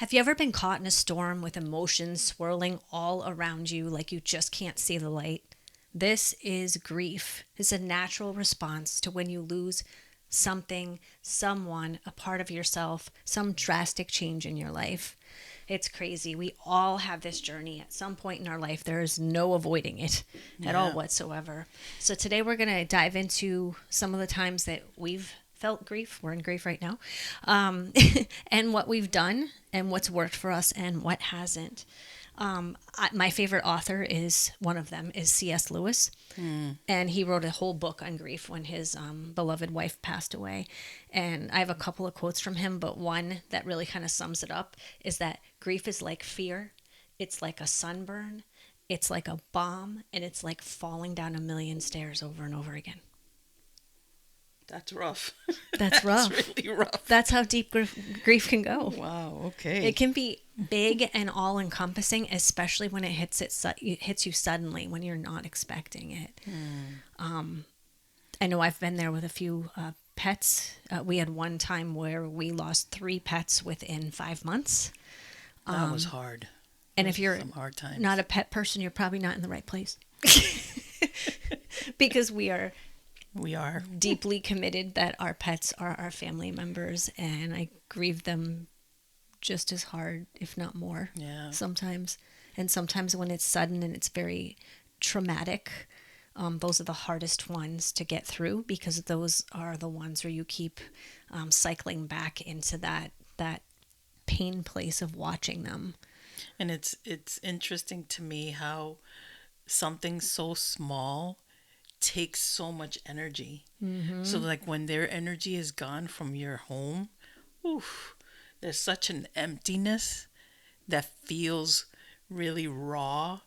Have you ever been caught in a storm with emotions swirling all around you like you just can't see the light? This is grief. It's a natural response to when you lose something, someone, a part of yourself, some drastic change in your life. It's crazy. We all have this journey at some point in our life. There is no avoiding it at all Yeah. whatsoever. So today we're going to dive into some of the times that we've felt grief. We're in grief right now. Um, and what we've done and what's worked for us and what hasn't. My favorite author is one of them is C.S. Lewis, Mm. and he wrote a whole book on grief when his beloved wife passed away. And I have a couple of quotes from him, but one that really kind of sums it up is that grief is like fear. It's like a sunburn. It's like a bomb, and it's like falling down a million stairs over and over again. That's rough. That's That's rough. really rough. That's how deep grief can go. Wow. It Okay. can be big and all encompassing, especially when it hits you suddenly when you're not expecting it. Mm. I know I've been there with a few pets. We had one time where we lost three pets within 5 months. That was hard. And Those if are you're some hard not times. a pet person, you're probably not in the right place. Because we are We are. deeply committed that our pets are our family members, and I grieve them just as hard, if not more, Yeah. sometimes. And sometimes when it's sudden and it's very traumatic, those are the hardest ones to get through because those are the ones where you keep cycling back into that pain place of watching them. And it's interesting to me how something so small takes so much energy. So like when their energy is gone from your home, oof, there's such an emptiness that feels really raw.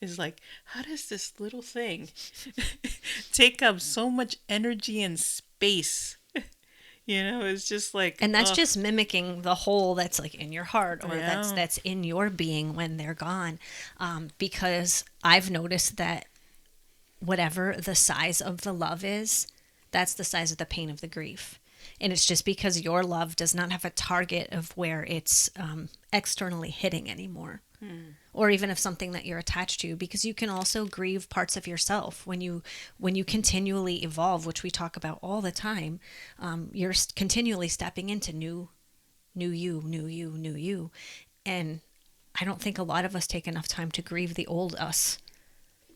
Is like, how does this little thing take up so much energy and space? It's just like, And that's just mimicking the hole that's like in your heart or that's yeah, that's in your being when they're gone. Because I've noticed that whatever the size of the love is, that's the size of the pain of the grief. And it's just because your love does not have a target of where it's externally hitting anymore. Or even if something that you're attached to, because you can also grieve parts of yourself when you continually evolve, which we talk about all the time. You're continually stepping into new you, new you, new you, and I don't think a lot of us take enough time to grieve the old us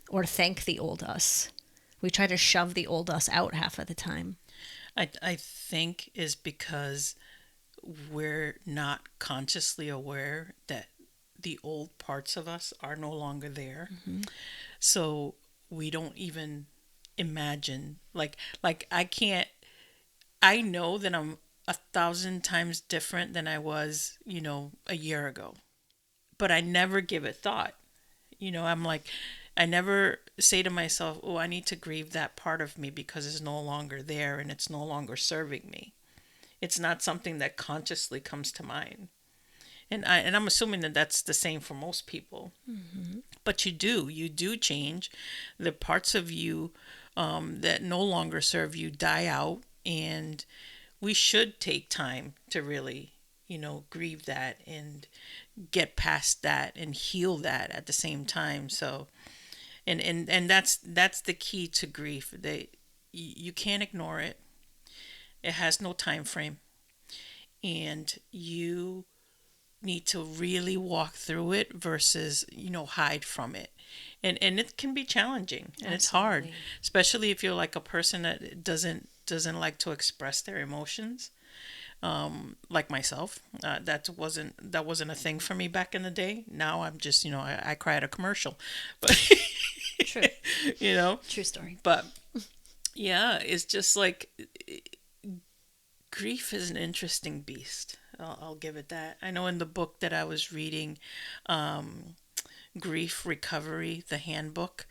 or thank the old us. We try to shove the old us out half of the time. I think is because we're not consciously aware that the old parts of us are no longer there. So we don't even imagine like I know that I'm 1,000 times different than I was, a year ago. But I never give it thought. I'm like, I never say to myself, oh, I need to grieve that part of me because it's no longer there and it's no longer serving me. It's not something that consciously comes to mind. And I'm assuming that that's the same for most people. But you do change. The parts of you that no longer serve you die out, and we should take time to really, grieve that and get past that and heal that at the same time. So, and that's the key to grief. You can't ignore it. It has no time frame, and you need to really walk through it versus hide from it. And it can be challenging and it's hard, Absolutely. especially if you're like a person that doesn't like to express their emotions, like myself. That wasn't a thing for me back in the day. Now I'm just, I cry at a commercial, but True. you know True story. but yeah, it's just like grief is an interesting beast. I'll give it that. I know in the book that I was reading, Grief Recovery, the handbook,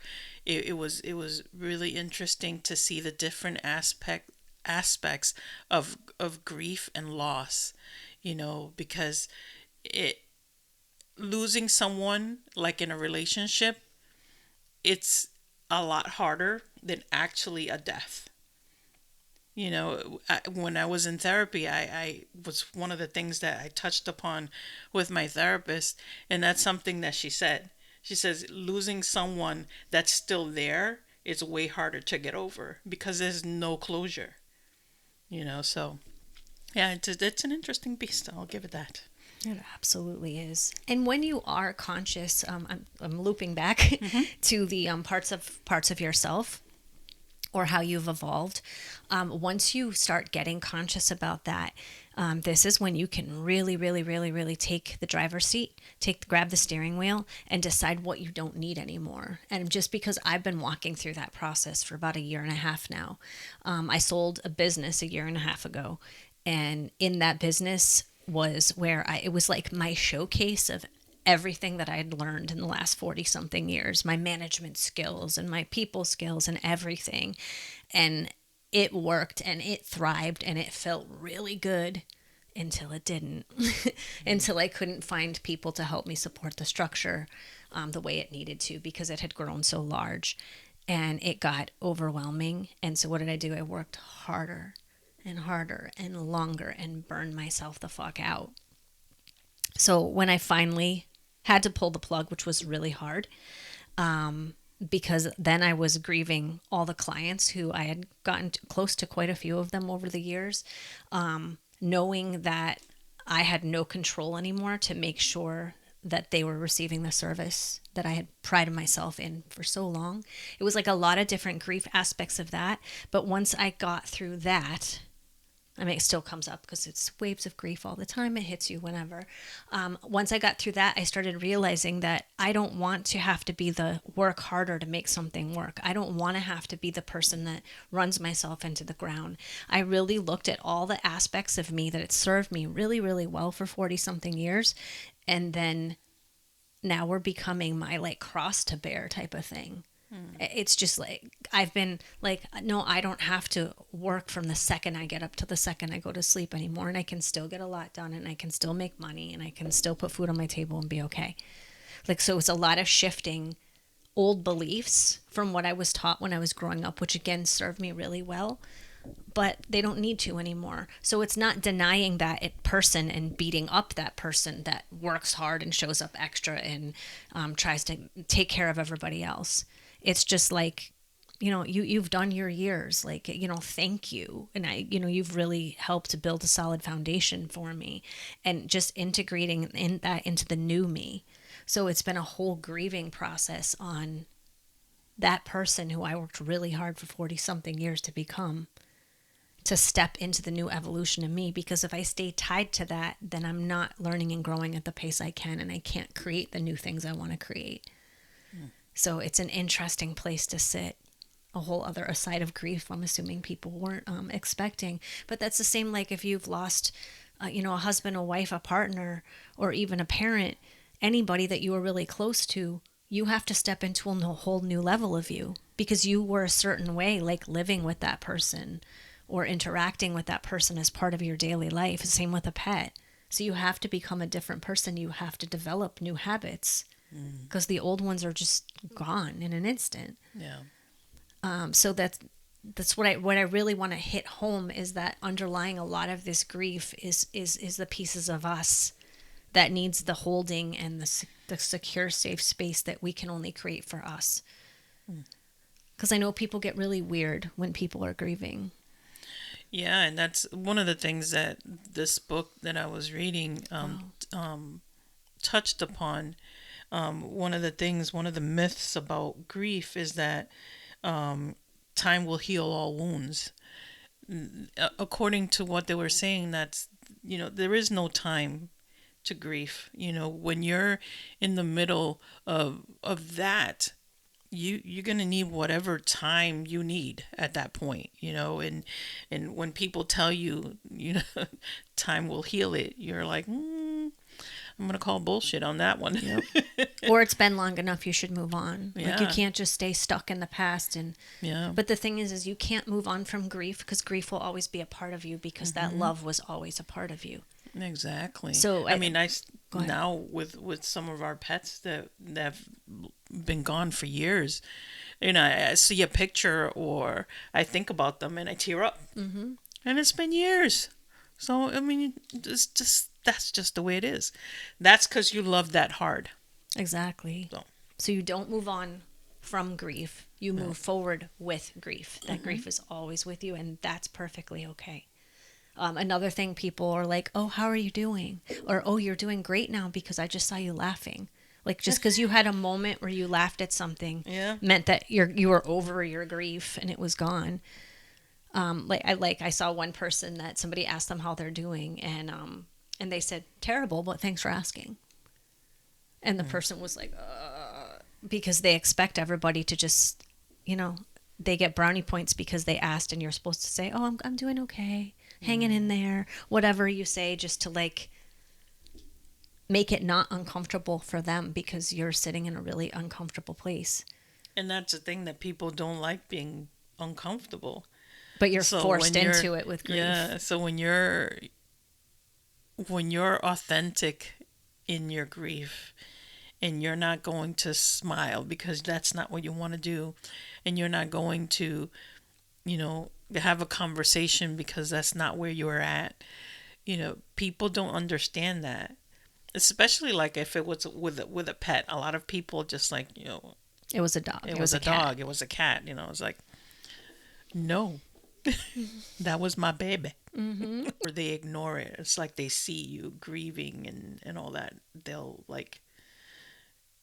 it was really interesting to see the different aspects of grief and loss. Because it losing someone like in a relationship, it's a lot harder than actually a death. When I was in therapy, I was one of the things that I touched upon with my therapist, and that's something that she said. She says losing someone that's still there is way harder to get over because there's no closure. So yeah, it's an interesting beast. I'll give it that. It absolutely is. And when you are conscious, I'm looping back to the parts of yourself or how you've evolved. Once you start getting conscious about that, this is when you can really, really, really, really take the driver's seat, grab the steering wheel, and decide what you don't need anymore. And just because I've been walking through that process for about a year and a half now, I sold a business a year and a half ago, and in that business was where it was like my showcase of everything that I had learned in the last 40 something years, my management skills and my people skills and everything. And it worked and it thrived and it felt really good until it didn't, until I couldn't find people to help me support the structure the way it needed to because it had grown so large and it got overwhelming. And so what did I do? I worked harder and harder and longer and burned myself the fuck out. So when I finally had to pull the plug, which was really hard, because then I was grieving all the clients who I had gotten close to, quite a few of them over the years, knowing that I had no control anymore to make sure that they were receiving the service that I had prided myself in for so long. It was like a lot of different grief aspects of that. But once I got through that, I mean, it still comes up because it's waves of grief all the time. It hits you whenever. Once I got through that, I started realizing that I don't want to have to be the work harder to make something work. I don't want to have to be the person that runs myself into the ground. I really looked at all the aspects of me that had served me really, really well for 40 something years. And then now we're becoming my like cross to bear type of thing. It's just like, I've been like, no, I don't have to work from the second I get up to the second I go to sleep anymore. And I can still get a lot done and I can still make money and I can still put food on my table and be okay. Like, so it's a lot of shifting old beliefs from what I was taught when I was growing up, which again served me really well, but they don't need to anymore. So it's not denying that person and beating up that person that works hard and shows up extra and tries to take care of everybody else. It's just like, you've done your years, like, thank you. And you've really helped to build a solid foundation for me and just integrating that into the new me. So it's been a whole grieving process on that person who I worked really hard for 40 something years to become, to step into the new evolution of me. Because if I stay tied to that, then I'm not learning and growing at the pace I can, and I can't create the new things I want to create. So it's an interesting place to sit. A whole other side of grief I'm assuming people weren't expecting. But that's the same like if you've lost, a husband, a wife, a partner, or even a parent, anybody that you were really close to, you have to step into a whole new level of you because you were a certain way, like living with that person or interacting with that person as part of your daily life. Same with a pet. So you have to become a different person. You have to develop new habits because the old ones are just gone in an instant. Yeah. So that's what I really want to hit home is that underlying a lot of this grief is the pieces of us that needs the holding and the secure, safe space that we can only create for us. Because I know people get really weird when people are grieving. Yeah, and that's one of the things that this book that I was reading touched upon. One of the myths about grief is that time will heal all wounds. According to what they were saying, that's, there is no time to grief. When you're in the middle of that, you're going to need whatever time you need at that point, and when people tell you, time will heal it, you're like, I'm going to call bullshit on that one. Yep. Or it's been long enough, you should move on. Yeah. Like you can't just stay stuck in the past. Yeah. But the thing is you can't move on from grief because grief will always be a part of you because that love was always a part of you. Exactly. So I mean, now with some of our pets that have been gone for years, I see a picture or I think about them and I tear up. Mm-hmm. And it's been years. So, I mean, that's just the way it is. That's because you love that hard. Exactly. So, So you don't move on from grief. You no. move forward with grief. That grief is always with you, and that's perfectly okay. Another thing, people are like, "Oh, how are you doing?" Or, "Oh, you're doing great now because I just saw you laughing." Like just because you had a moment where you laughed at something Yeah. meant that you were over your grief and it was gone. I saw one person that somebody asked them how they're doing, and they said terrible, but thanks for asking. And the person was like, because they expect everybody to just, you know, they get brownie points because they asked, and you're supposed to say, "Oh, I'm doing okay, hanging in there," whatever you say, just to like make it not uncomfortable for them because you're sitting in a really uncomfortable place. And that's the thing that people don't like being uncomfortable. But you're So forced when you're, into it with grief. yeah, so when you're authentic in your grief and you're not going to smile because that's not what you want to do, and you're not going to, have a conversation because that's not where you're at. People don't understand that. Especially like if it was with a pet. A lot of people just like, It was a dog. it It was was a a cat. dog, it was a cat, it's like, no, that was my baby. Mm-hmm. Or they ignore it. It's like they see you grieving and all that. They'll like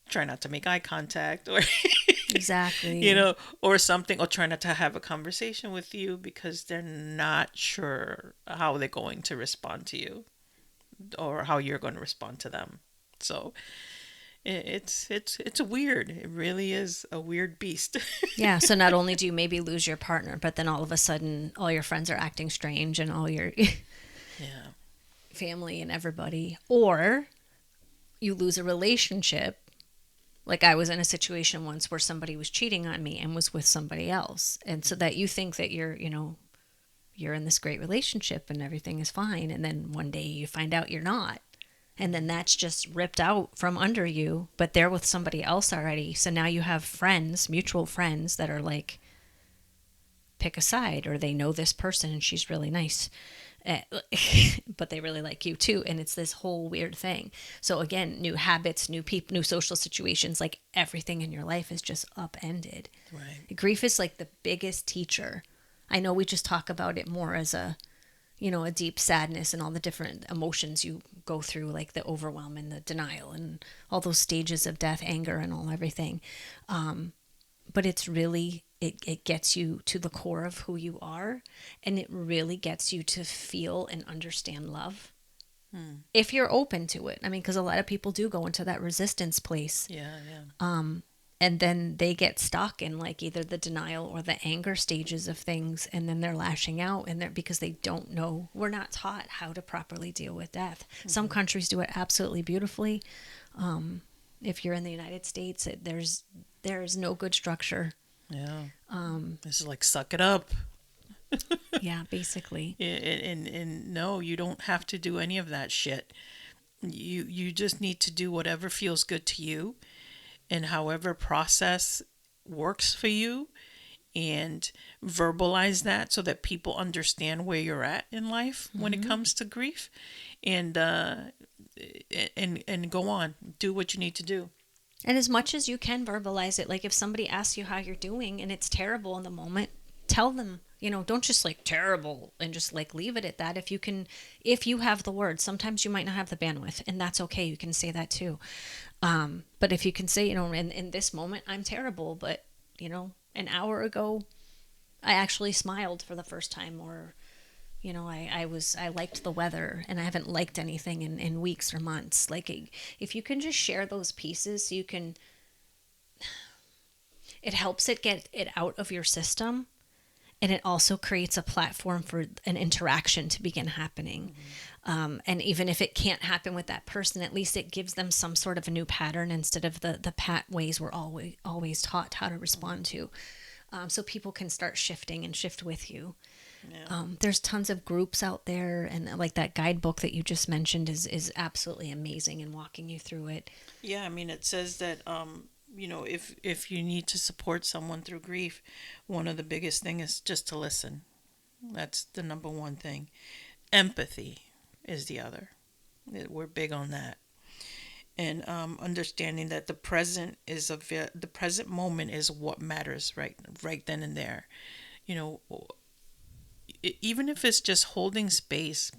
try not to make eye contact or Exactly. or something, or try not to have a conversation with you because they're not sure how they're going to respond to you or how you're going to respond to them. So it's weird. It really is a weird beast. Yeah. So not only do you maybe lose your partner, but then all of a sudden, all your friends are acting strange, and all your Yeah. family and everybody, or you lose a relationship. Like I was in a situation once where somebody was cheating on me and was with somebody else. And so that you think that you're in this great relationship and everything is fine. And then one day you find out you're not. And then that's just ripped out from under you, but they're with somebody else already. So now you have friends, mutual friends that are like, pick a side, or they know this person and she's really nice. Eh, but they really like you too, and it's this whole weird thing. So again, new habits, new people, new social situations, like everything in your life is just upended. Right. Grief is like the biggest teacher. I know we just talk about it more as a deep sadness and all the different emotions you go through, like the overwhelm and the denial and all those stages of death, anger, and all everything. But it's really, it gets you to the core of who you are, and it really gets you to feel and understand love. If you're open to it. I mean, because a lot of people do go into that resistance place. Yeah, yeah. And then they get stuck in like either the denial or the anger stages of things, and then they're lashing out, and they're because they don't know. We're not taught how to properly deal with death. Some countries do it absolutely beautifully. If you're in the United States, there's no good structure. Yeah. This is like suck it up. Yeah, basically. And no, you don't have to do any of that shit. You just need to do whatever feels good to you and however process works for you, and verbalize that so that people understand where you're at in life when it comes to grief, and and go on, do what you need to do. And as much as you can verbalize it, like if somebody asks you how you're doing and it's terrible in the moment, tell them, don't just like terrible and just like leave it at that. If you have the words, sometimes you might not have the bandwidth, and that's okay. You can say that too. But if you can say, in this moment, I'm terrible, but, an hour ago, I actually smiled for the first time, or, I liked the weather and I haven't liked anything in weeks or months. Like if you can just share those pieces, it helps it get it out of your system. And it also creates a platform for an interaction to begin happening. And even if it can't happen with that person, at least it gives them some sort of a new pattern instead of the pat ways we're always taught how to respond to. So people can start shifting and shift with you. Yeah. There's tons of groups out there, and like that guidebook that you just mentioned is absolutely amazing in walking you through it. Yeah, I mean, it says that if you need to support someone through grief, one of the biggest thing is just to listen. That's the number one thing. Empathy is the other. We're big on that. And understanding that the present moment is what matters, right then and there. You know, even if it's just holding space.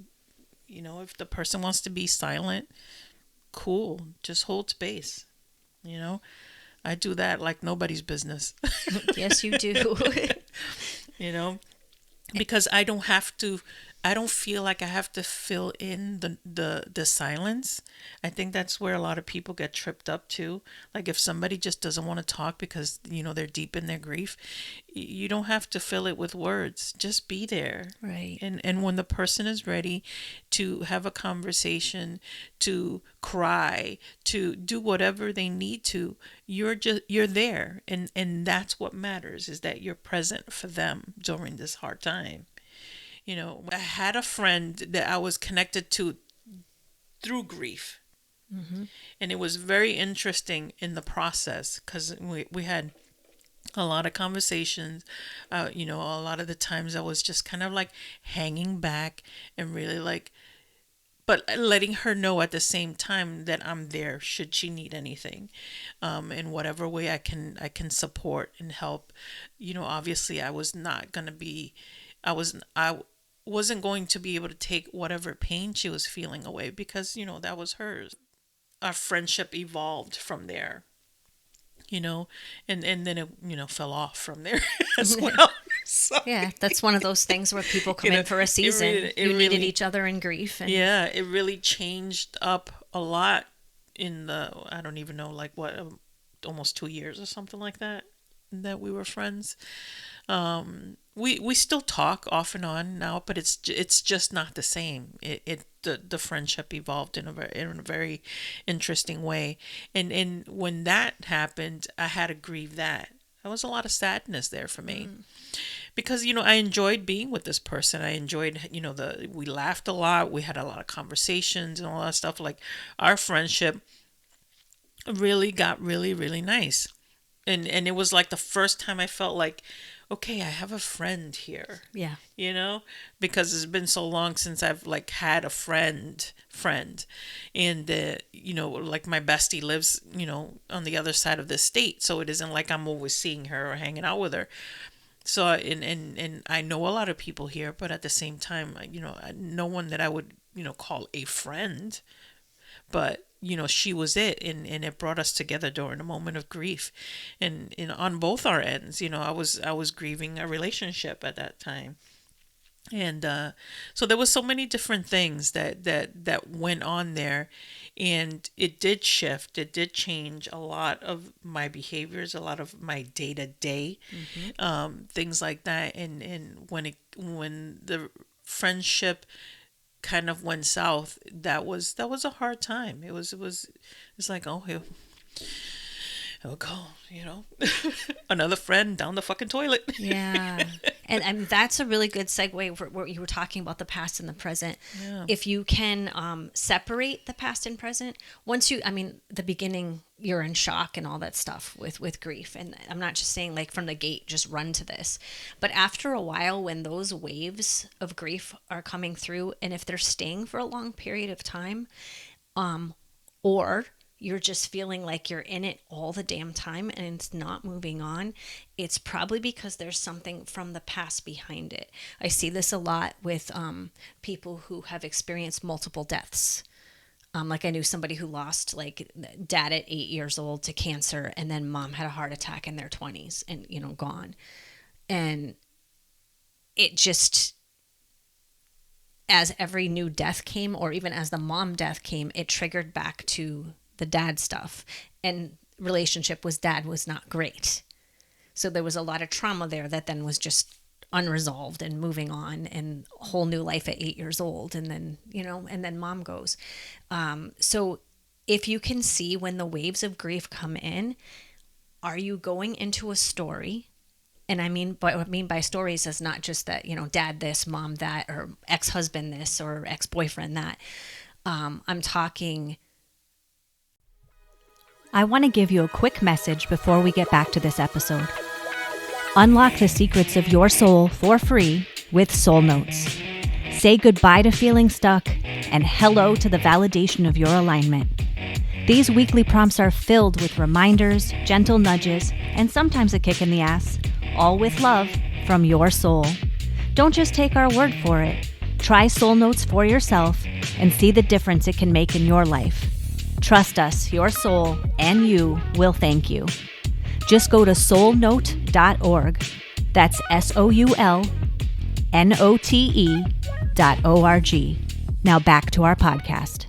If the person wants to be silent, cool, just hold space. You know, I do that like nobody's business. Yes, you do. you know, because I don't feel like I have to fill in the silence. I think that's where a lot of people get tripped up too. Like if somebody just doesn't want to talk because they're deep in their grief, you don't have to fill it with words. Just be there. Right. And when the person is ready to have a conversation, to cry, to do whatever they need to, you're there. And that's what matters, is that you're present for them during this hard time. I had a friend that I was connected to through grief. Mm-hmm. And it was very interesting in the process because we had a lot of conversations. A lot of the times I was just kind of like hanging back and really like, but letting her know at the same time that I'm there should she need anything, in whatever way I can support and help. Obviously I was not gonna be, I wasn't going to be able to take whatever pain she was feeling away because that was hers. Our friendship evolved from there, you know, and then it fell off from there as well. So Yeah, that's one of those things where people come in for a season. You needed each other in grief, and yeah, it really changed up a lot in the, I don't even know, like what, almost 2 years or something like that we were friends. We still talk off and on now, but it's just not the same. The friendship evolved in a very interesting way, and when that happened, I had to grieve that. There was a lot of sadness there for me because I enjoyed being with this person. I enjoyed we laughed a lot. We had a lot of conversations and all that stuff. Like our friendship really got really really nice, and it was like the first time I felt like, okay, I have a friend here. yeah, Because it's been so long since I've like had a friend, and like my bestie lives on the other side of the state, so it isn't like I'm always seeing her or hanging out with her. So and I know a lot of people here, but at the same time, no one that I would call a friend. But she was it, and it brought us together during a moment of grief, and on both our ends. I was grieving a relationship at that time, and so there was so many different things that went on there, and it did shift, it did change a lot of my behaviors, a lot of my day-to-day things like that. And when the friendship kind of went south, that was a hard time. It's like, oh, he'll go, another friend down the fucking toilet. yeah. And that's a really good segue where you were talking about the past and the present. Yeah. If you can separate the past and present, the beginning, you're in shock and all that stuff with grief. And I'm not just saying like from the gate, just run to this. But after a while, when those waves of grief are coming through, and if they're staying for a long period of time, or you're just feeling like you're in it all the damn time and it's not moving on, it's probably because there's something from the past behind it. I see this a lot with people who have experienced multiple deaths. Like I knew somebody who lost like dad at 8 years old to cancer, and then mom had a heart attack in their 20s and, gone. And it just, as every new death came, or even as the mom death came, it triggered back to the dad stuff, and relationship with dad was not great. So there was a lot of trauma there that then was just unresolved and moving on, and a whole new life at 8 years old. And then, and then mom goes. So if you can see when the waves of grief come in, are you going into a story? And what I mean by stories is not just that, dad this, mom that, or ex-husband this, or ex-boyfriend that. I'm talking I want to give you a quick message before we get back to this episode. Unlock the secrets of your soul for free with Soul Notes. Say goodbye to feeling stuck and hello to the validation of your alignment. These weekly prompts are filled with reminders, gentle nudges, and sometimes a kick in the ass, all with love from your soul. Don't just take our word for it. Try Soul Notes for yourself and see the difference it can make in your life. Trust us, your soul and you will thank you. Just go to soulnote.org. That's SOULNOTE.org. Now back to our podcast.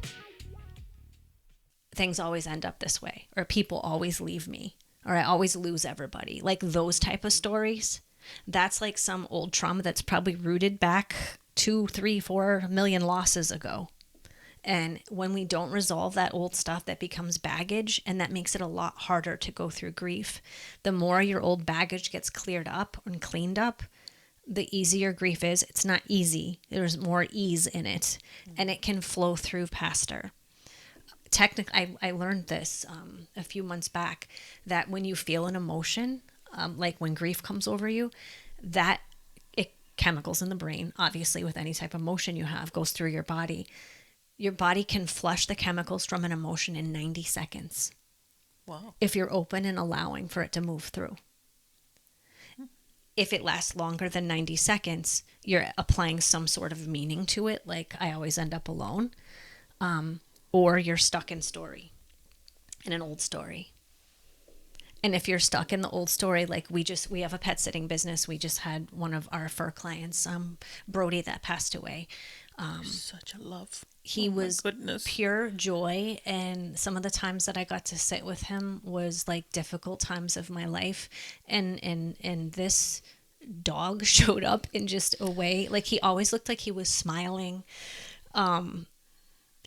Things always end up this way, or people always leave me, or I always lose everybody. Like those type of stories. That's like some old trauma that's probably rooted back 2, 3, 4 million losses ago. And when we don't resolve that old stuff, that becomes baggage, and that makes it a lot harder to go through grief. The more your old baggage gets cleared up and cleaned up, the easier grief is. It's not easy. There's more ease in it, and it can flow through faster. Technically, I learned this a few months back, that when you feel an emotion, like when grief comes over you, that chemicals in the brain, obviously with any type of emotion you have, goes through your body. Your body can flush the chemicals from an emotion in 90 seconds. Wow. If you're open and allowing for it to move through. If it lasts longer than 90 seconds, you're applying some sort of meaning to it, like I always end up alone, or you're stuck in an old story. And if you're stuck in the old story, like we have a pet sitting business. We just had one of our fur clients, Brody, that passed away. Such a love. He was pure joy. And some of the times that I got to sit with him was like difficult times of my life. And this dog showed up in just a way, like he always looked like he was smiling.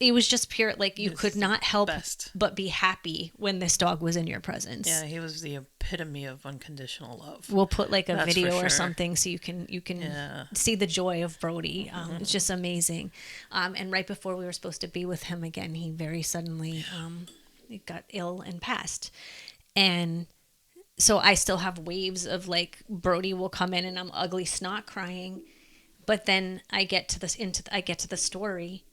It was just pure, like you could not help but be happy when this dog was in your presence. Yeah, he was the epitome of unconditional love. We'll put like a video or something so you can see the joy of Brody. It's just amazing. And right before we were supposed to be with him again, he very suddenly got ill and passed. And so I still have waves of like Brody will come in and I'm ugly snot crying, but then I get to the story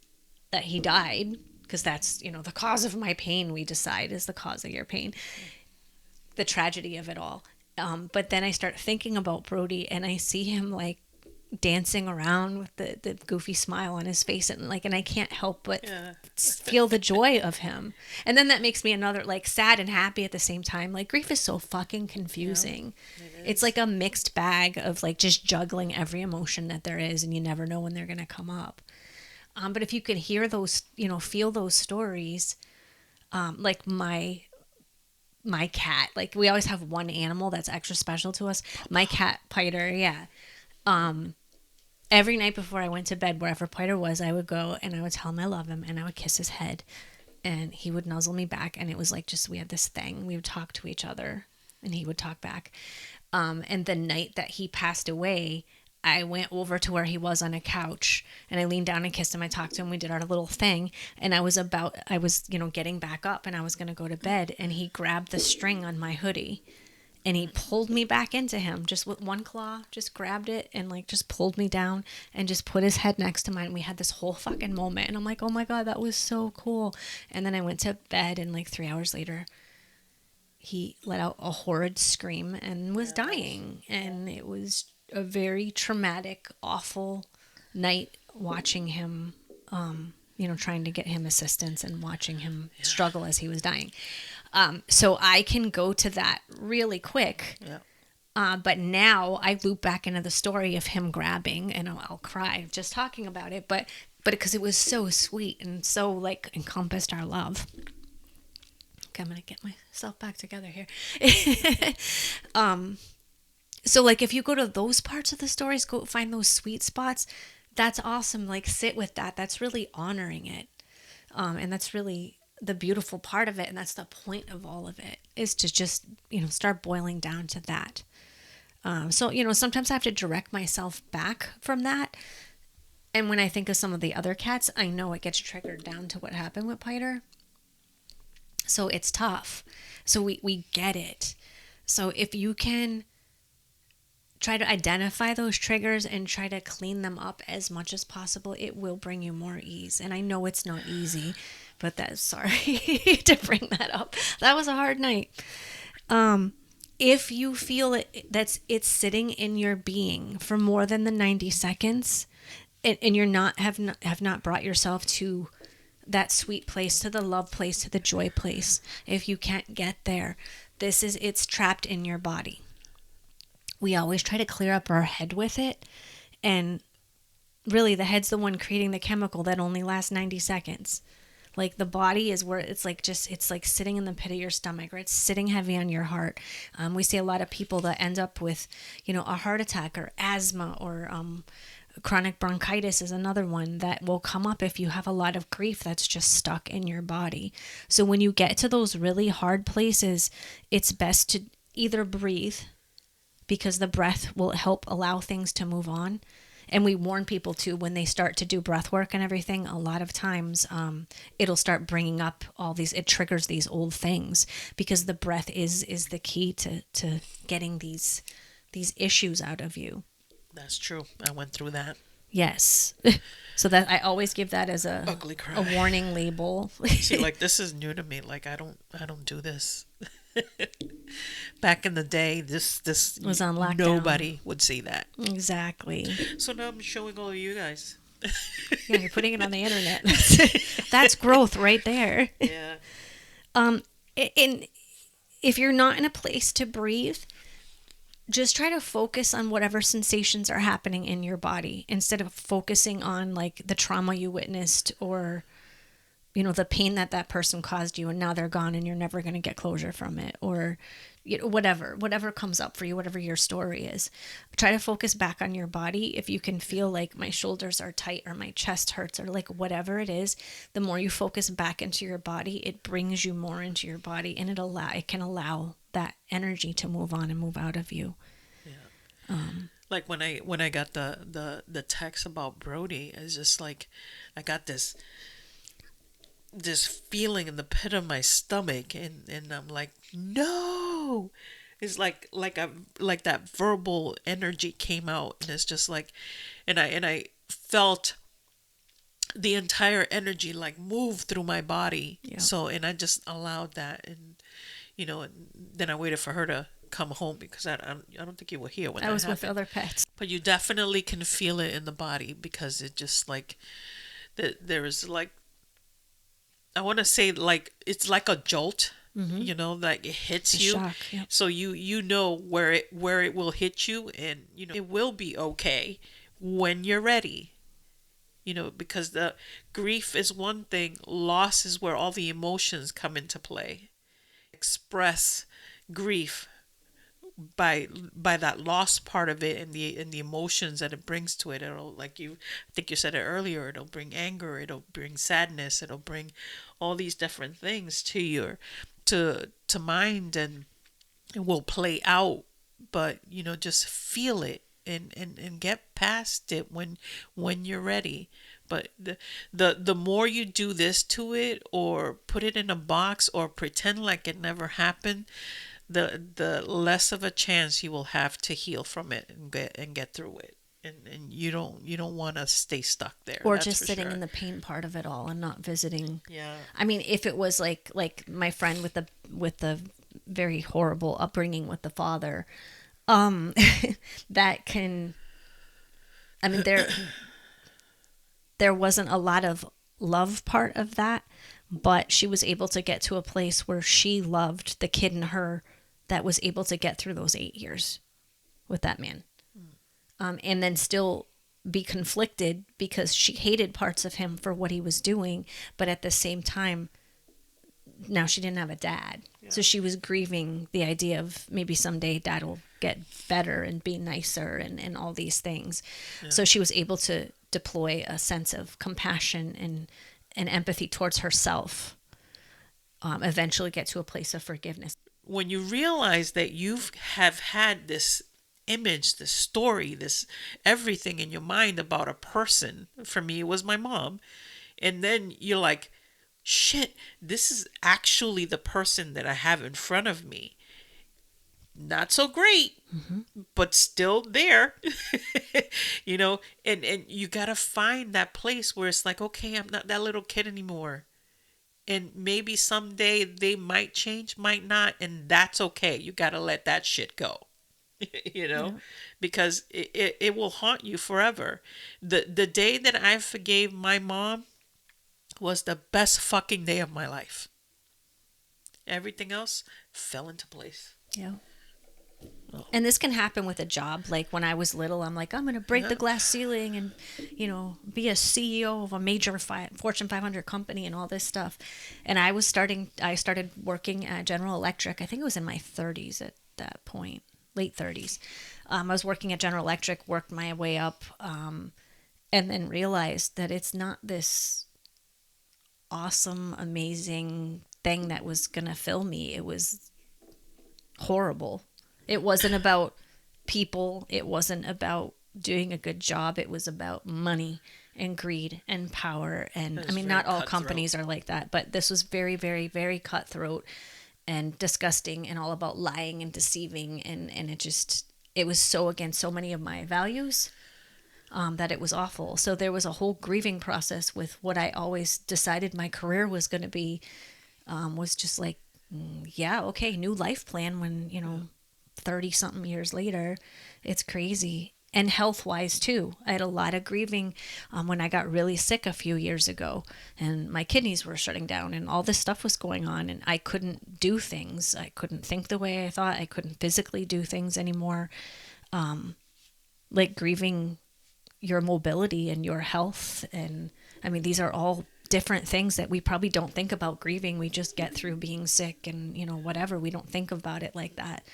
that he died, because that's, the cause of my pain, we decide, is the cause of your pain, the tragedy of it all. But then I start thinking about Brody, and I see him like dancing around with the goofy smile on his face, and I can't help but feel the joy of him. And then that makes me another like sad and happy at the same time. Like grief is so fucking confusing. Yeah, it's like a mixed bag of like just juggling every emotion that there is, and you never know when they're going to come up. But if you can hear those, feel those stories, like my cat, like we always have one animal that's extra special to us. My cat, Piter, yeah. Every night before I went to bed, wherever Piter was, I would go and I would tell him I love him, and I would kiss his head, and he would nuzzle me back. And it was like we had this thing. We would talk to each other, and he would talk back. And the night that he passed away, I went over to where he was on a couch, and I leaned down and kissed him. I talked to him. We did our little thing, and I was getting back up, and I was going to go to bed, and he grabbed the string on my hoodie, and he pulled me back into him just with one claw, just grabbed it and like just pulled me down and just put his head next to mine. We had this whole fucking moment, and I'm like, oh my God, that was so cool. And then I went to bed, and like 3 hours later, he let out a horrid scream and was dying. And it was a very traumatic, awful night watching him, trying to get him assistance and watching him struggle as he was dying. So I can go to that really quick. Yeah. But now I loop back into the story of him grabbing, and I'll cry just talking about it, but because it was so sweet and so like encompassed our love. Okay, I'm going to get myself back together here. So like if you go to those parts of the stories, go find those sweet spots, that's awesome. Like sit with that. That's really honoring it. And that's really the beautiful part of it. And that's the point of all of it, is to just, start boiling down to that. So, sometimes I have to direct myself back from that. And when I think of some of the other cats, I know it gets triggered down to what happened with Piter. So it's tough. So we get it. So if you can try to identify those triggers and try to clean them up as much as possible, it will bring you more ease. And I know it's not easy, but that's sorry to bring that up. That was a hard night. If you feel it's sitting in your being for more than the 90 seconds, and you're not have not brought yourself to that sweet place, to the love place, to the joy place, if you can't get there, it's trapped in your body. We always try to clear up our head with it, and really the head's the one creating the chemical that only lasts 90 seconds. Like the body is where it's like sitting in the pit of your stomach, or it's sitting heavy on your heart. We see a lot of people that end up with, a heart attack or asthma, or chronic bronchitis is another one that will come up if you have a lot of grief that's just stuck in your body. So when you get to those really hard places, it's best to either breathe, because the breath will help allow things to move on. And we warn people too, when they start to do breath work and everything, a lot of times it'll start bringing up it triggers these old things, because the breath is the key to getting these issues out of you. That's true. I went through that. Yes. So that I always give that as a ugly cry, a warning label. See, like, this is new to me. Like, I don't do this. Back in the day, this was on lockdown. Nobody would see that. Exactly. So now I'm showing all of you guys. Yeah, you're putting it on the internet. That's growth right there. Yeah. And if you're not in a place to breathe, just try to focus on whatever sensations are happening in your body, instead of focusing on like the trauma you witnessed, or the pain that person caused you and now they're gone and you're never going to get closure from it, or whatever comes up for you, whatever your story is. Try to focus back on your body. If you can feel like my shoulders are tight or my chest hurts, or like whatever it is, the more you focus back into your body, it brings you more into your body, and it can allow that energy to move on and move out of you. Yeah. Like when I got the text about Brody, it's just like I got this feeling in the pit of my stomach, and I'm like, no. It's like that verbal energy came out, and it's just like, and I felt the entire energy like move through my body. Yeah. So, and I just allowed that, and and then I waited for her to come home, because I don't think you were here when that was happened. With other pets. But you definitely can feel it in the body, because it just like there is like, I want to say, like, it's like a jolt, like it hits you. Shock, yeah. So you know where it will hit you, and it will be okay when you're ready. Because the grief is one thing, loss is where all the emotions come into play. Express grief by that lost part of it, and the emotions that it brings to it. It'll, I think you said it earlier, it'll bring anger, it'll bring sadness, it'll bring all these different things to your to mind, and it will play out. But just feel it, and get past it when you're ready. But the more you do this to it, or put it in a box, or pretend like it never happened, the less of a chance you will have to heal from it and get through it. And you don't want to stay stuck there, or just sitting in the pain part of it all and not visiting. Yeah. I mean, if it was like my friend with the very horrible upbringing with the father, that can, I mean, there wasn't a lot of love part of that, but she was able to get to a place where she loved the kid in her that was able to get through those 8 years with that man. And then still be conflicted, because she hated parts of him for what he was doing, but at the same time, now she didn't have a dad. Yeah. So she was grieving the idea of maybe someday dad will get better and be nicer and all these things. Yeah. So she was able to deploy a sense of compassion and empathy towards herself, eventually get to a place of forgiveness. When you realize that you have had this image, this story, this everything in your mind about a person, for me it was my mom, and then you're like, shit, this is actually the person that I have in front of me. Not so great, but still there. And you got to find that place where it's like, okay, I'm not that little kid anymore. And maybe someday they might change, might not, and that's okay. You got to let that shit go. Yeah. Because it will haunt you forever. The day that I forgave my mom was the best fucking day of my life. Everything else fell into place. Yeah. And this can happen with a job. Like when I was little, I'm like, I'm going to break the glass ceiling and, be a CEO of a major Fortune 500 company and all this stuff. And I started working at General Electric. I think it was in my 30s at that point, late 30s. I was working at General Electric, worked my way up, and then realized that it's not this awesome, amazing thing that was going to fill me. It was horrible. It wasn't about people. It wasn't about doing a good job. It was about money and greed and power. And I mean, not all companies are like that, but this was very, very, very cutthroat and disgusting and all about lying and deceiving. And it was so against so many of my values that it was awful. So there was a whole grieving process with what I always decided my career was going to be, was just like, yeah, okay, new life plan when, 30 something years later. It's crazy. And health wise too. I had a lot of grieving when I got really sick a few years ago and my kidneys were shutting down and all this stuff was going on and I couldn't do things. I couldn't think the way I thought. I couldn't physically do things anymore. Like grieving your mobility and your health. And I mean, these are all different things that we probably don't think about grieving. We just get through being sick and, whatever. We don't think about it like that.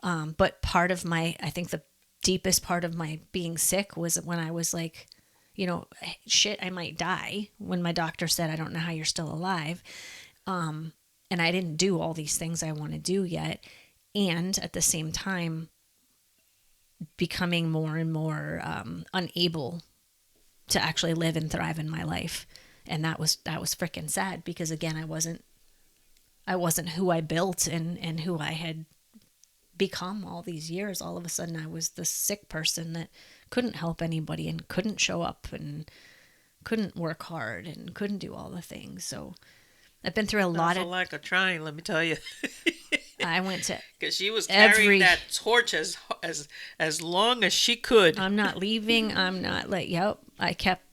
But I think the deepest part of my being sick was when I was like, shit, I might die. When my doctor said, I don't know how you're still alive. And I didn't do all these things I want to do yet. And at the same time, becoming more and more unable to actually live and thrive in my life. And that was freaking sad because again, I wasn't who I built and who I had become all these years. All of a sudden I was this sick person that couldn't help anybody and couldn't show up and couldn't work hard and couldn't do all the things. So I've been through a lot of lack of trying, let me tell you. I went to because she was carrying that torch as long as she could. I'm not leaving. I'm not like, I kept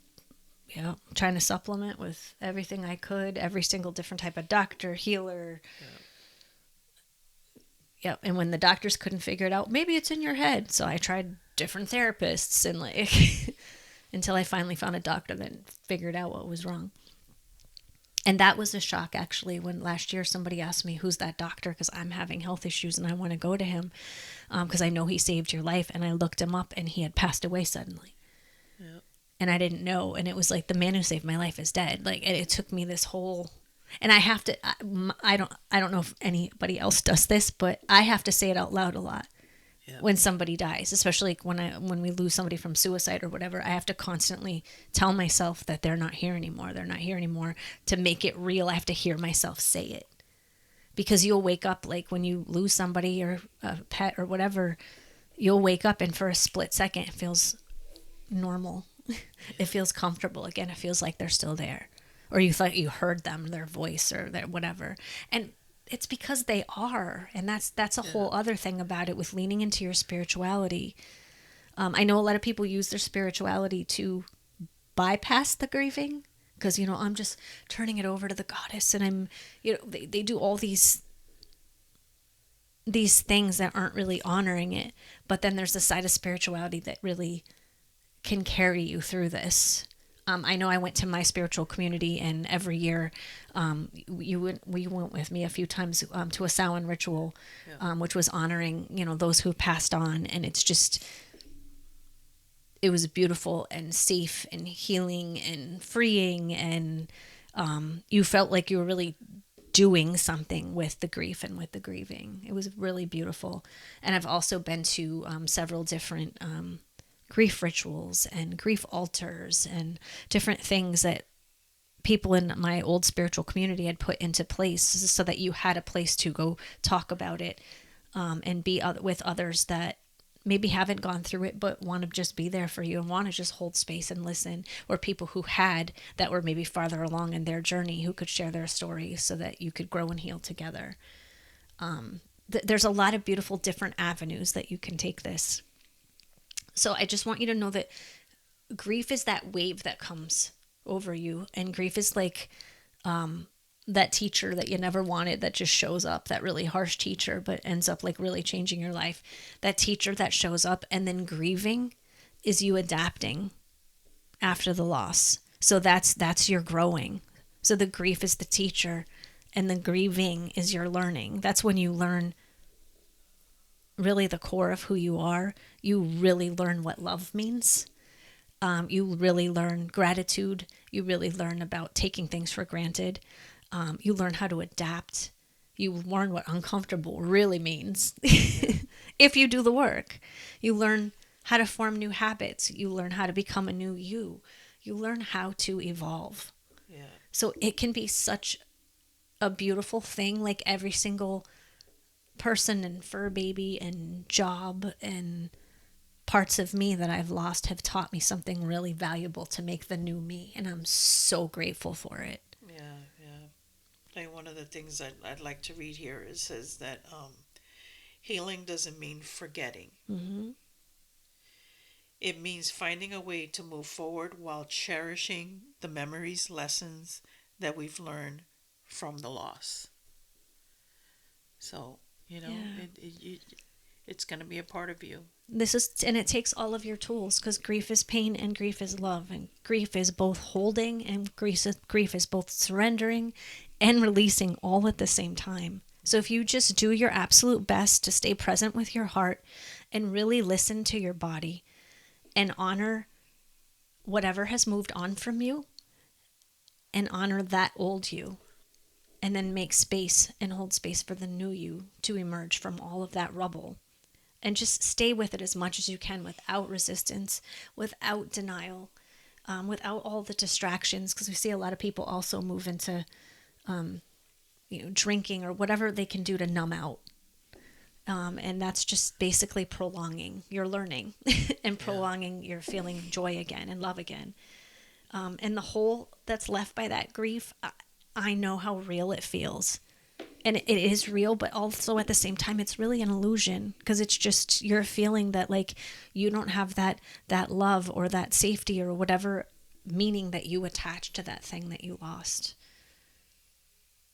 trying to supplement with everything I could, every single different type of doctor, healer. Yep. And when the doctors couldn't figure it out, maybe it's in your head. So I tried different therapists and like until I finally found a doctor that figured out what was wrong. And that was a shock actually when last year somebody asked me, who's that doctor? Because I'm having health issues and I want to go to him because I know he saved your life. And I looked him up and he had passed away suddenly. Yep. And I didn't know. And it was like the man who saved my life is dead. Like it took me this whole... And I have to, I don't know if anybody else does this, but I have to say it out loud a lot when somebody dies, especially when we lose somebody from suicide or whatever. I have to constantly tell myself that they're not here anymore. They're not here anymore. To make it real, I have to hear myself say it. Because you'll wake up, like when you lose somebody or a pet or whatever, you'll wake up and for a split second, it feels normal. It feels comfortable. Again, it feels like they're still there. Or you thought you heard them, their voice or their whatever. And it's because they are. And that's a whole other thing about it with leaning into your spirituality. I know a lot of people use their spirituality to bypass the grieving because, I'm just turning it over to the goddess and I'm, they do all these things that aren't really honoring it. But then there's the side of spirituality that really can carry you through this. I know I went to my spiritual community and every year we went with me a few times to a Samhain ritual, which was honoring, those who passed on. And it was beautiful and safe and healing and freeing. And you felt like you were really doing something with the grief and with the grieving. It was really beautiful. And I've also been to several different grief rituals and grief altars and different things that people in my old spiritual community had put into place so that you had a place to go talk about it, and be with others that maybe haven't gone through it but want to just be there for you and want to just hold space and listen, or people who had, that were maybe farther along in their journey, who could share their stories so that you could grow and heal together. There's a lot of beautiful different avenues that you can take this. So I just want you to know that grief is that wave that comes over you, and grief is like that teacher that you never wanted that just shows up, that really harsh teacher, but ends up like really changing your life. That teacher that shows up, and then grieving is you adapting after the loss. So that's your growing. So the grief is the teacher, and the grieving is your learning. That's when you learn really the core of who you are. You really learn what love means. You really learn gratitude. You really learn about taking things for granted. You learn how to adapt. You learn what uncomfortable really means if you do the work. You learn how to form new habits. You learn how to become a new you. You learn how to evolve. Yeah. So it can be such a beautiful thing. Like every single person and fur baby and job and parts of me that I've lost have taught me something really valuable to make the new me. And I'm so grateful for it. Yeah, yeah. Like one of the things I'd like to read here, it says that healing doesn't mean forgetting. Mm-hmm. It means finding a way to move forward while cherishing the memories, lessons that we've learned from the loss. So, Yeah. it's going to be a part of you. And it takes all of your tools, because grief is pain and grief is love, and grief is both holding and grief is both surrendering and releasing all at the same time. So if you just do your absolute best to stay present with your heart and really listen to your body and honor whatever has moved on from you, and honor that old you, and then make space and hold space for the new you to emerge from all of that rubble. And just stay with it as much as you can, without resistance, without denial, without all the distractions. Because we see a lot of people also move into, drinking or whatever they can do to numb out. And that's just basically prolonging your learning and prolonging your feeling joy again and love again. And the hole that's left by that grief, I know how real it feels. And it is real, but also at the same time, it's really an illusion, because it's just you're feeling that like you don't have that love or that safety or whatever meaning that you attach to that thing that you lost.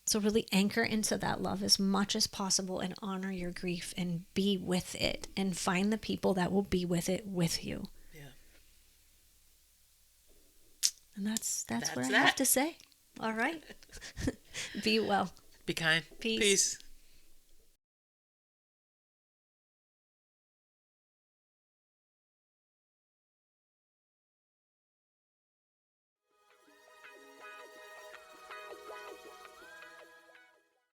So really anchor into that love as much as possible and honor your grief and be with it, and find the people that will be with it with you. Yeah. And that's what I have to say. All right. Be well. Be kind. Peace. Peace.